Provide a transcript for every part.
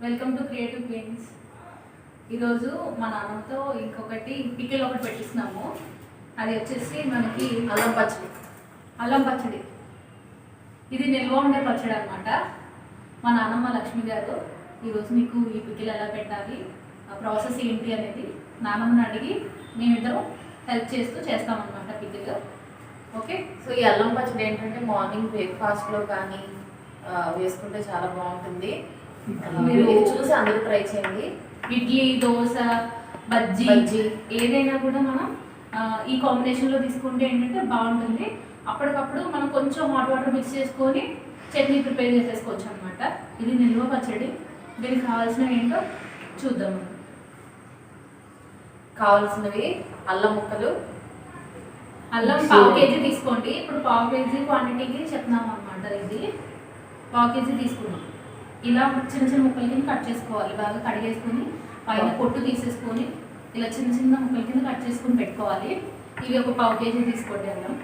Welcome to creative queens. ఈరోజు మా నాన్నతో ఇంకొకటి పికిల్ ఒకటి పెట్టిస్తున్నాము. అది వచ్చేసి మనకి అల్లం పచ్చడి. ఇది నిల్వ ఉండే పచ్చడి అనమాట. మా నాన్నమ్మ లక్ష్మి గారు ఈరోజు మీకు ఈ పికిల్ ఎలా పెట్టాలి, ప్రాసెస్ ఏంటి అనేది నాన్నమ్మని అడిగి మేమిద్దరం హెల్ప్ చేస్తూ చేస్తామన్నమాట పికిల్. ఓకే, సో ఈ అల్లం పచ్చడి ఏంటంటే మార్నింగ్ బ్రేక్ఫాస్ట్లో కానీ వేసుకుంటే చాలా బాగుంటుంది. మీరు చూసి అందరూ ట్రై చేయండి. ఇడ్లీ, దోశ, బజ్జీ ఏదైనా కూడా మనం ఈ కాంబినేషన్లో తీసుకుంటే ఏంటంటే బాగుంటుంది. అప్పటికప్పుడు మనం కొంచెం హాట్ వాటర్ మిక్స్ చేసుకొని చట్నీ ప్రిపేర్ చేసేసుకోవచ్చు అనమాట. ఇది నిల్వ పచ్చడి. దీనికి కావాల్సినవి ఏంటో చూద్దాం. కావాల్సినవి అల్లం ముక్కలు, అల్లం పావు కేజీ తీసుకోండి. ఇప్పుడు పావు కేజీ క్వాంటిటీకి చెప్తున్నాం అనమాట. ఇది పావు కేజీ తీసుకున్నాం. ఇలా చిన్న చిన్న ముక్కల కింద కట్ చేసుకోవాలి. బాగా కడిగేసుకొని పైన పొట్టు తీసేసుకొని ఇలా చిన్న చిన్న ముక్కల కింద కట్ చేసుకొని పెట్టుకోవాలి. ఇవి ఒక పావు కేజీ తీసుకోండి. అల్లం,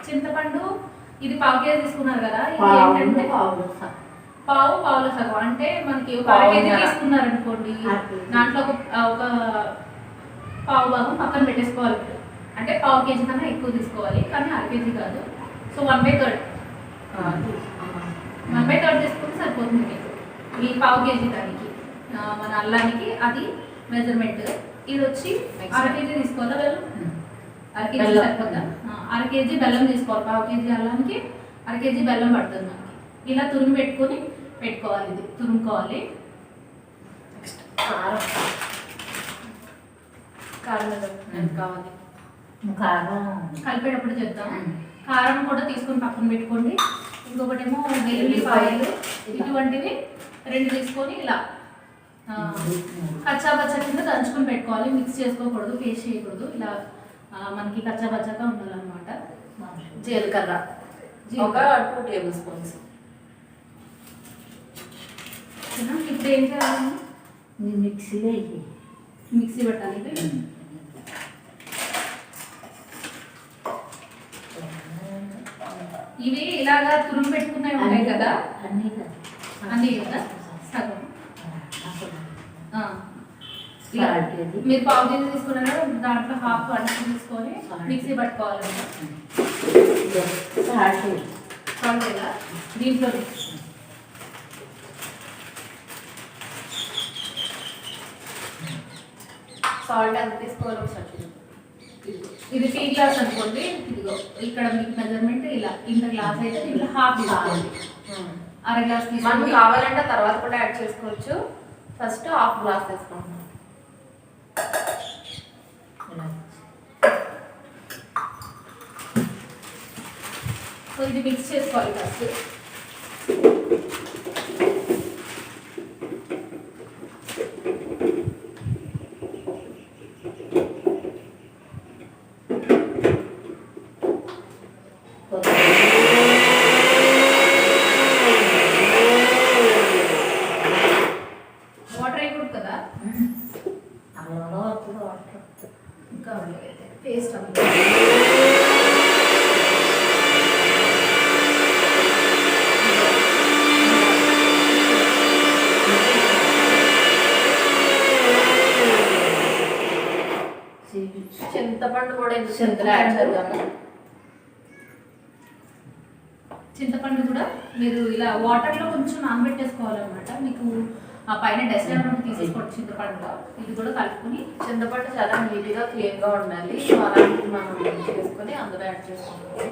చింతపండు ఇది పావు కేజీ తీసుకున్నారు కదా. ఇది ఏంటంటే పావుల సగం, అంటే మనకి ఒక అర కేజీ తీసుకున్నారనుకోండి, దాంట్లో ఒక పావు భాగం పక్కన పెట్టేసుకోవాలి. అంటే పావు కేజీ కన్నా ఎక్కువ తీసుకోవాలి, కానీ అర కేజీ కాదు. సో 1/3 తీసుకుంటే సరిపోతుంది మీకు ఈ పావు కేజీ దానికి. మన అల్లానికి అది మెజర్మెంట్. ఇది వచ్చి అర కేజీ తీసుకోవాలా బెల్లం? అర కేజీ సరిపోద్దా? అర కేజీ బెల్లం తీసుకోవాలి. పావు కేజీ అల్లానికి అర కేజీ బెల్లం పడుతుంది మనకి. ఇలా తురుము పెట్టుకోవాలి. ఇది తురుముకోవాలి. నెక్స్ట్ కారం ఎంత కావాలి? కలిపేటప్పుడు చెప్తాం. కారం కూడా తీసుకొని పక్కన పెట్టుకోండి. ఇంకొకటేమో వెల్లుల్లిపాయలు, ఇటువంటివి 2 తీసుకొని ఇలా కచ్చాపచ్చా కింద దంచుకొని పెట్టుకోవాలి. మిక్స్ చేసుకోకూడదు, పేస్ట్ చేయకూడదు. ఇలా మనకి కచ్చాపచ్చాగా ఉండాలన్నమాట. జీలకర్ర ఒక 2 టేబుల్ స్పూన్స్. ఇప్పుడు ఏం చేయాలి? మిక్సీ పెట్టాలి. ఇవి ఇలాగా తురుము పెట్టుకున్నవి ఉంటాయి కదా, అన్నీ కదా సగం. మీరు పావు కేజీ తీసుకున్నారు, దాంట్లో హాఫ్ అడిగి తీసుకొని మిక్సీ పట్టుకోవాలి. దీంట్లో సాల్ట్ ఎంత తీసుకోవాలి ఒకసారి? ఇది టీ గ్లాస్ అనుకోండి. ఇదిగో ఇక్కడ మీకు మెజర్మెంట్ ఇలా, ఇంత గ్లాస్ అయితే ఇట్లా హాఫ్ తీసుకోవాలి. అర గ్లాస్ మనం తీసుకోవాలి. కావాలంటే తర్వాత కూడా యాడ్ చేసుకోవచ్చు. ఫస్ట్ హాఫ్ గ్లాస్ తీసుకుంటున్నాం. సో ఇది మిక్స్ చేసుకోవాలి ఫస్ట్. వాటర్ అయిపోతుంది కదా, ఇంకా పేస్ట్ అంతా చింతపండు కూడా చింతలు యాడ్ చేద్దాము. చింతపండు కూడా మీరు ఇలా వాటర్లో కొంచెం నానబెట్టేసుకోవాలన్నమాట. మీకు ఆ పైన డస్ట్ ఏమైనా తీసేసుకోవచ్చు చింతపండులో. ఇది కూడా కలుపుకొని, చింతపండు చాలా నీట్గా క్లీన్గా ఉండాలి. సో అలాంటివి మనం చేసుకొని అందులో యాడ్ చేసుకుంటాం.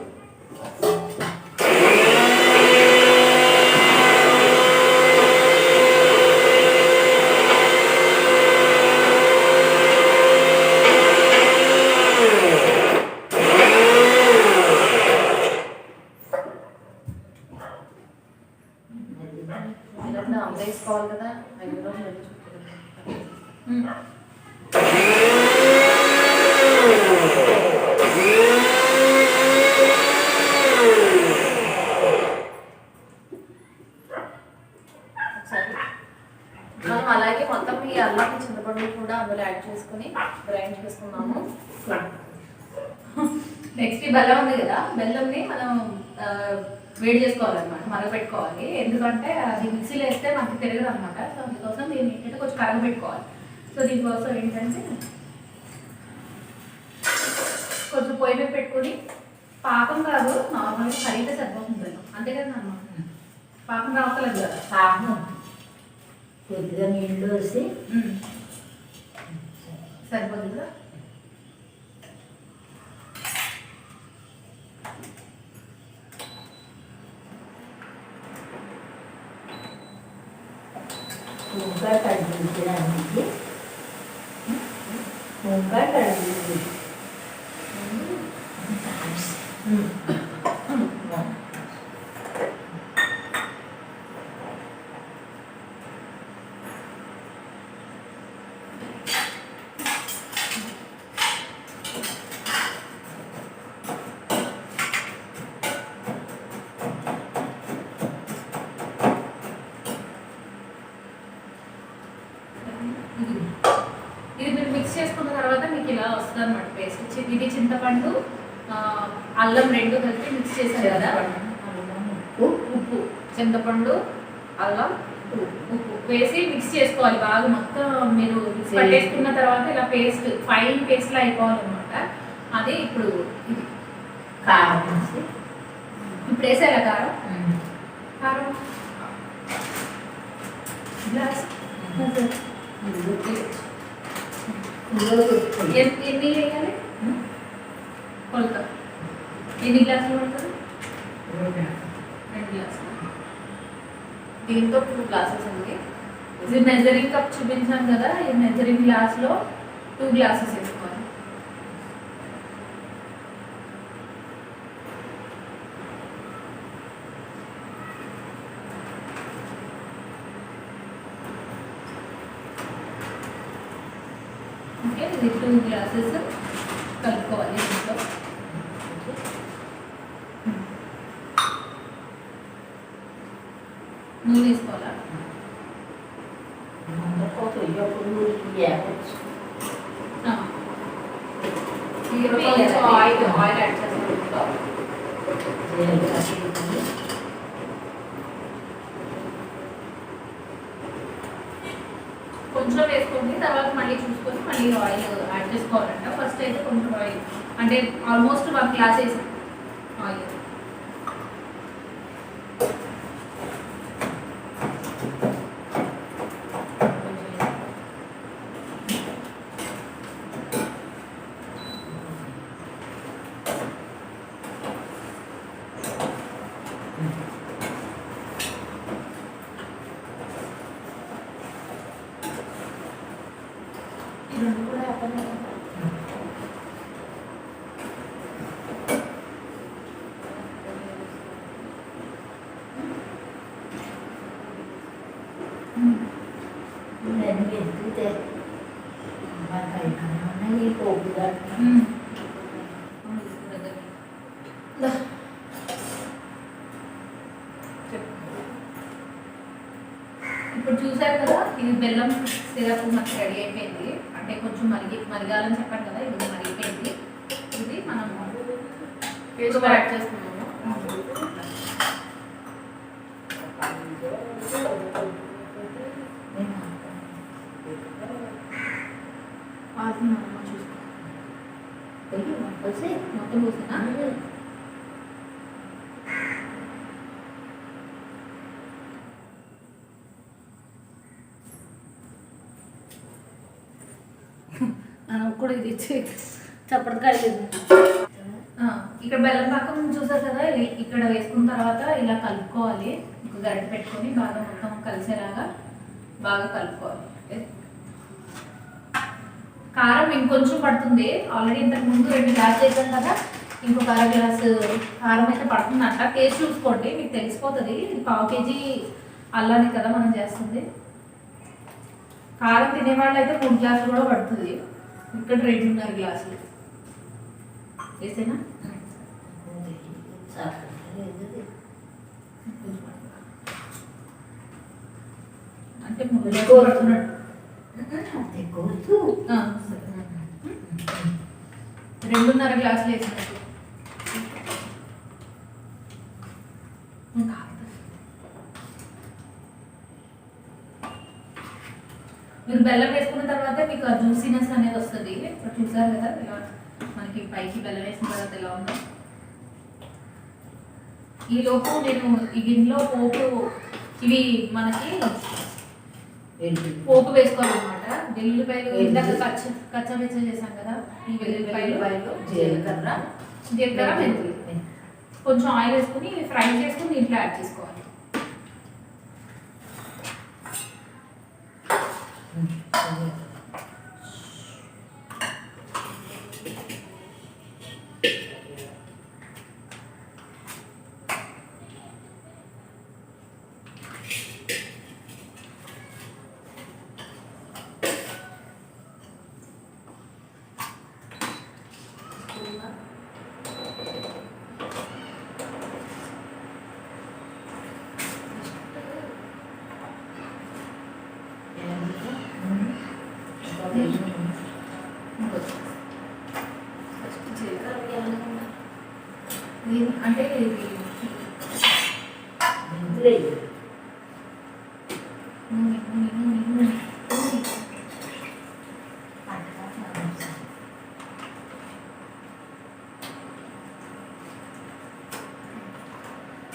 వేసుకోవాలి కదా, అవి కూడా మనం అలాగే మొత్తం ఈ అల్లం చింతపండు కూడా అందులో యాడ్ చేసుకుని గ్రైండ్ చేసుకున్నాము. నెక్స్ట్ బెల్లం ఉంది కదా, బెల్లంని మనం వేడి చేసుకోవాలన్నమాట, మరగపెట్టుకోవాలి. ఎందుకంటే అది మిక్సీలో వేస్తే మనకి తిరగదు అనమాట. సో అందుకోసం దీన్ని ఏంటంటే కొంచెం కరగబెట్టుకోవాలి. సో దీనికోసం ఏంటంటే కొంచెం పొయ్యి మీద పెట్టుకొని, పాకం కాదు నార్మల్గా కరిగితే సరిపోతుంది అంతే కదా అమ్మ, పాకం రావట్లేదు కదా. పాకం కొద్దిగా నీళ్ళు వేసి సరిపోతుంది కదా. ఇంకా కడిగించడానికి ఇంకా కడిగించి ఇది మీరు మిక్స్ చేసుకున్న తర్వాత మీకు ఇలా వస్తుంది అనమాట పేస్ట్. ఇది చింతపండు, అల్లం రెండు కలిపి మిక్స్ చేశారు కదా. ఉప్పు, చింతపండు, అల్లం, ఉప్పు వేసి మిక్స్ చేసుకోవాలి బాగా. మొత్తం మీరు మిక్స్ పట్టేసుకున్న తర్వాత ఇలా పేస్ట్, ఫైన్ పేస్ట్లా అయిపోవాలన్నమాట. అది ఇప్పుడు ఇది కారం వేసి ఇప్పుడు వేసేలా కారం. కారం గ్లాస్ ఎన్ని వేయాలి కొలత? ఎన్ని గ్లాసులు పడుతుంది? 2 గ్లాసులు. దీంతో 2 గ్లాసెస్ ఉంది. ఇది మెజరింగ్ కప్ చూపించాం కదా, ఈ మెజరింగ్ గ్లాస్లో 2 గ్లాసెస్ వేసుకోవాలి. ఓకే, ఇది 2 గ్లాసెస్ కలుపుకోవాలి. దీంట్లో నూనె వేసుకోవాలా? కొంచెం ఆయిల్ యాడ్ చేస్తాం దీంట్లో. కొంచెం వేసుకోండి, తర్వాత మళ్ళీ చూసుకొని మళ్ళీ ఆయిల్ యాడ్ చేసుకోవాలంట. ఫస్ట్ అయితే కొంచెం ఆయిల్, అంటే ఆల్మోస్ట్ 1 గ్లాస్ వేసాం ఆయిల్. రెండు కూడా అప్పనే ఎత్తితే ఈ పోపుగా ఇప్పుడు చూసారు కదా, ఇది బెల్లం సిరప్ మనకి రెడీ అయిపోయింది. అంటే కొంచెం మరిగాలని చెప్పాను కదా, ఇది మరిగిపోయింది. ఇది మనం పేస్ట్ యాడ్ చేస్తున్నాము. చూసుకో మొత్తం పోసినా. కూడా ఇది చప్పటి కలిగింది. ఇక్కడ బెల్లం పాకం చూసారు కదా, ఇక్కడ వేసుకున్న తర్వాత ఇలా కలుపుకోవాలి. ఒక గరిటె పెట్టుకొని బాగా మొత్తం కలిసేలాగా బాగా కలుపుకోవాలి. కారం ఇంకొంచెం పడుతుంది. ఆల్రెడీ ఇంతకు ముందు 2 గ్లాసులు వేసాం కదా, ఇంకొక 1/2 గ్లాసు కారం అయితే పడుతుందంట. టేస్ట్ చూసుకోండి, మీకు తెలిసిపోతుంది. ఇది 1/2 కేజీ అల్లానే కదా మనం చేస్తుంది. కారం తినేవాళ్ళు అయితే 3 గ్లాసులు కూడా పడుతుంది. ఇక్కడ 2.5 గ్లాసులు వేసేనా? అంటే 3 గ్లాసులు పడుతున్నట్టు. 2.5 గ్లాసులు వేసినట్టు. బెల్లం వేసుకున్న తర్వాత మీకు ఆ జ్యూసీనెస్ అనేది వస్తుంది. ఇప్పుడు చూసారు కదా ఇలా మనకి పైకి బెల్లం వేసిన తర్వాత ఎలా ఉందో. ఈ లోపు నేను ఈ గిన్నెలో పోపు, ఇవి మనకి పోపు వేసుకోవాలన్నమాట. వెల్లుల్లిపాయలు ఇందాక కచ్చా చేసాం కదా, ఈ వెల్లుల్లిపాయలు, జీలకర్ర, మెంతులు, కొంచెం ఆయిల్ వేసుకుని ఫ్రై చేసుకుని దీంట్లో యాడ్ చేసుకోవాలి. అంటే ఇది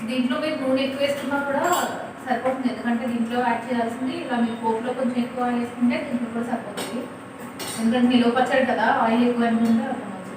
దీంట్లో మీరు నూనె ఎక్కువ వేసుకున్నా కూడా సరిపోతుంది, ఎందుకంటే దీంట్లో యాడ్ చేయాల్సింది ఇలా మీరు పోపులో కొంచెం ఎక్కువ ఆయిల్ వేసుకుంటే దీంట్లో కూడా సరిపోతుంది. ఎందుకంటే నిలువ పచ్చడి కదా, ఆయిల్ ఎక్కువ అనుకుంటే అర్థం అవుతుంది.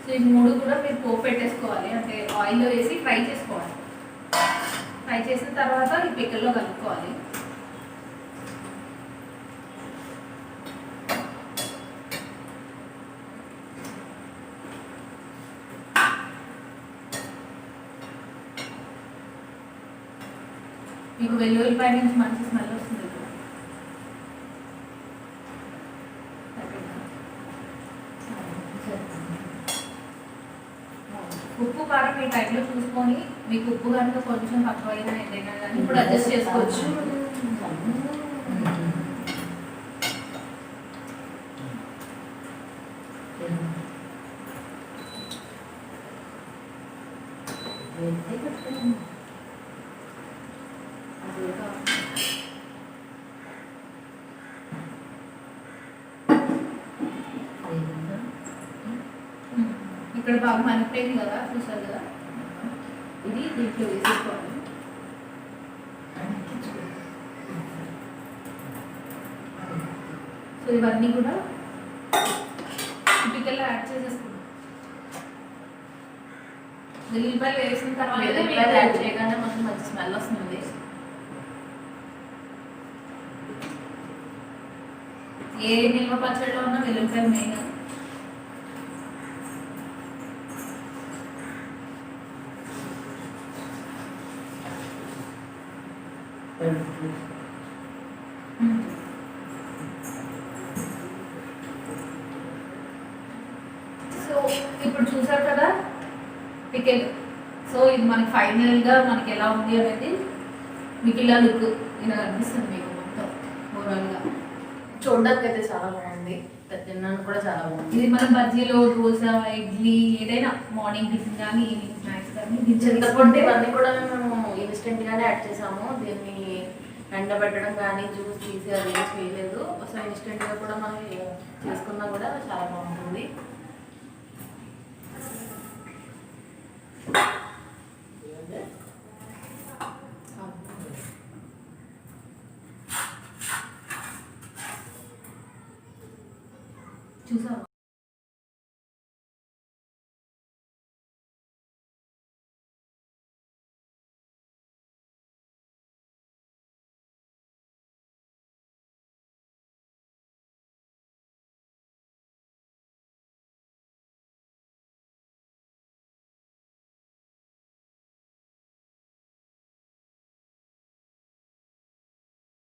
సో ఈ మూడు కూడా మీరు పోపు పెట్టేసుకోవాలి, అంటే ఆయిల్లో వేసి ఫ్రై చేసుకోవాలి. ఫ్రై చేసిన తర్వాత ఈ పిక్కల్లో కలుపుకోవాలి. మీకు వెల్లుల్లిపాయ నుంచి మంచి స్మెల్ వస్తుంది. ఉప్పు కారం ఈ టైంలో చూసుకొని మీకు ఉప్పు కనుక కొంచెం తక్కువైనా ఏదైనా కానీ ఇప్పుడు అడ్జస్ట్ చేసుకోవచ్చు. ఇక్కడ బాగా మనపోయింది కదా, చూసారు కదా, ఇది దీంట్లో వేసేసుకోవాలి. సో ఇవన్నీ కూడా పిక్కల్లో యాడ్ చేసేసుకున్నాం. వెల్లుల్లిపాయలు వేసిన తర్వాత యాడ్ చేయగానే మనకి మంచి స్మెల్ వస్తుంది. ఏ నిల్వ పచ్చడిలో ఉన్నా వెల్లుల్లిపాయలు మెయిన్. సో ఇప్పుడు చూసారు కదా పికెల్. సో ఇది మనకి ఫైనల్గా మనకి ఎలా ఉంది అనేది మీకు ఇలా లుక్ ఇలా కనిపిస్తుంది మీకు మొత్తం ఓవరాల్గా. చూడడానికి అయితే చాలా బాగుంది, తినడానికి కూడా చాలా బాగుంది. ఇది మనం బజ్జీలో, దోశ, ఇడ్లీ ఏదైనా మార్నింగ్ టిఫిన్ కానీ ఈవినింగ్ స్నాక్స్ కానీ చింతపండు ఇవన్నీ కూడా మేము ఇన్స్టెంట్ గానే యాడ్ చేసాము. దీన్ని ఎండబెట్టడం కానీ జ్యూస్ తీసి అది చేయలేదు. సో ఇన్స్టెంట్ గా కూడా మనం చేసుకున్నా కూడా చాలా బాగుంటుంది. చూసావా?